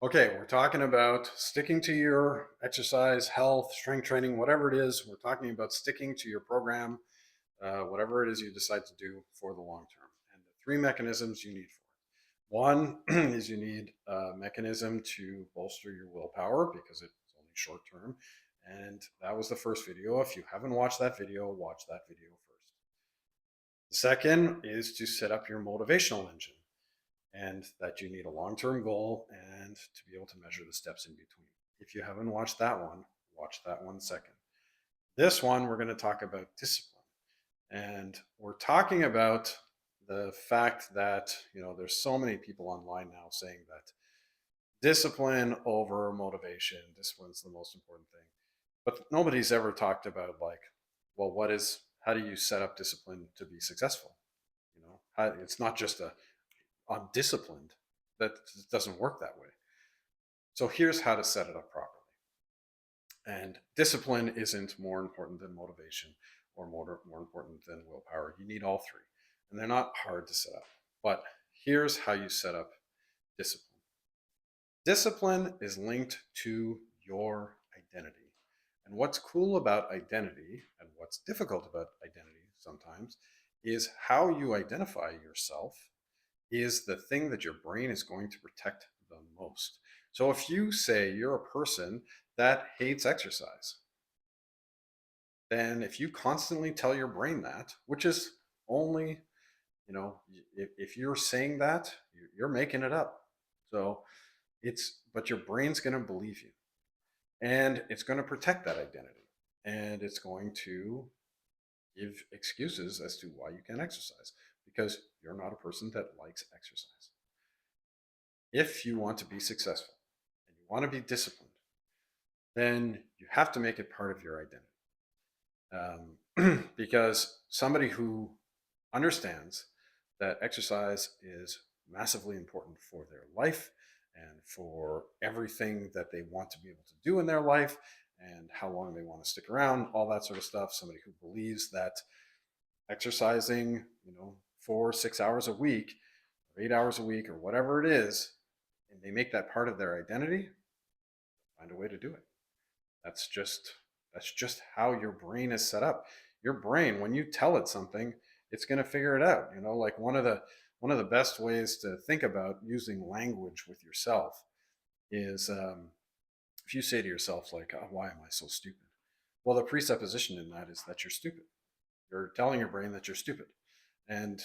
Okay, we're talking about sticking to your exercise, health, strength training, whatever it is. We're talking about sticking to your program, whatever it is you decide to do for the long term. And the three mechanisms you need for it. One is you need a mechanism to bolster your willpower because it's only short term. And that was the first video. If you haven't watched that video, watch that video first. The second is to set up your motivational engine and that you need a long-term goal and to be able to measure the steps in between. If you haven't watched that one, watch that one second. This one, we're going to talk about discipline. And we're talking about the fact that, there's so many people online now saying that discipline over motivation, discipline's the most important thing. But nobody's ever talked about like, well, how do you set up discipline to be successful? It's not just undisciplined. That doesn't work that way. So here's how to set it up properly. And discipline isn't more important than motivation or more important than willpower. You need all three. And they're not hard to set up. But here's how you set up discipline. Discipline is linked to your identity. And what's cool about identity and what's difficult about identity sometimes is how you identify yourself is the thing that your brain is going to protect the most. So if you say you're a person that hates exercise, then if you constantly tell your brain that, which is only, if you're saying that, you're making it up. So but your brain's going to believe you and it's going to protect that identity and it's going to give excuses as to why you can't exercise because you're not a person that likes exercise. If you want to be successful and you want to be disciplined, then you have to make it part of your identity. Because somebody who understands that exercise is massively important for their life and for everything that they want to be able to do in their life and how long they want to stick around, all that sort of stuff. Somebody who believes that exercising, 4 or 6 hours a week, or 8 hours a week, or whatever it is, and they make that part of their identity, find a way to do it. That's just how your brain is set up. Your brain, when you tell it something, it's going to figure it out. Like one of the best ways to think about using language with yourself is if you say to yourself like, oh, why am I so stupid? Well, the presupposition in that is that you're stupid. You're telling your brain that you're stupid. And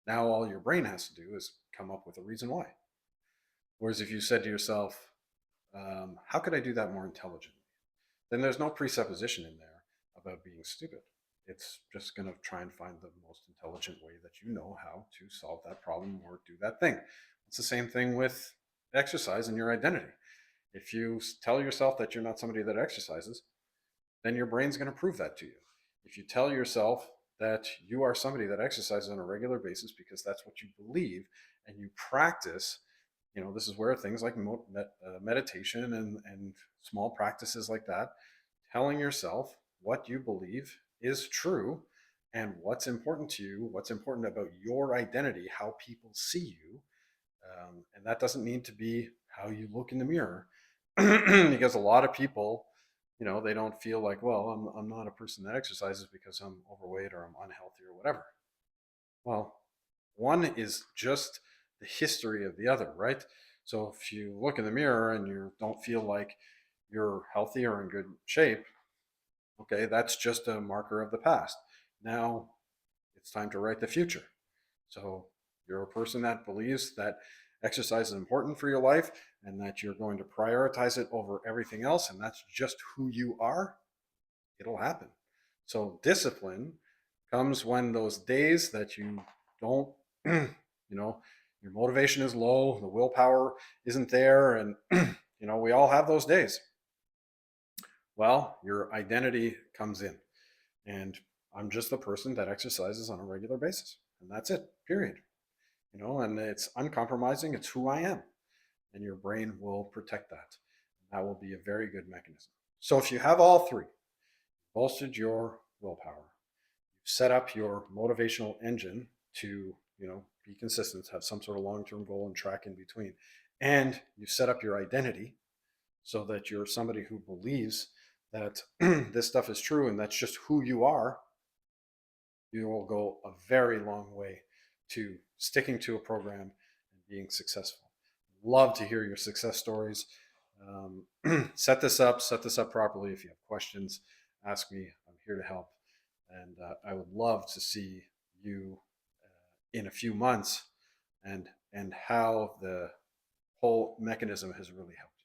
now all your brain has to do is come up with a reason why. Whereas if you said to yourself, how could I do that more intelligently? Then there's no presupposition in there about being stupid. It's just going to try and find the most intelligent way that you know how to solve that problem or do that thing. It's the same thing with exercise and your identity. If you tell yourself that you're not somebody that exercises, then your brain's going to prove that to you. If you tell yourself that you are somebody that exercises on a regular basis because that's what you believe and you practice, this is where things like meditation and small practices like that, telling yourself what you believe is true and what's important to you, what's important about your identity, how people see you. And that doesn't need to be how you look in the mirror because a lot of people, they don't feel like, well, I'm not a person that exercises because I'm overweight or I'm unhealthy or whatever. Well, one is just the history of the other, right? So if you look in the mirror and you don't feel like you're healthy or in good shape, okay, that's just a marker of the past. Now it's time to write the future. So you're a person that believes that exercise is important for your life and that you're going to prioritize it over everything else, and that's just who you are, it'll happen. So discipline comes when those days that you don't, your motivation is low, the willpower isn't there, and we all have those days. Well, your identity comes in, and I'm just the person that exercises on a regular basis, and that's it, period. And it's uncompromising, it's who I am, and your brain will protect that. That will be a very good mechanism. So if you have all three, bolstered your willpower, you've set up your motivational engine to, be consistent, have some sort of long-term goal and track in between, and you set up your identity so that you're somebody who believes that this stuff is true and that's just who you are, you will go a very long way to sticking to a program and being successful. Love to hear your success stories. Set this up properly. If you have questions, ask me. I'm here to help. And I would love to see you in a few months and how the whole mechanism has really helped.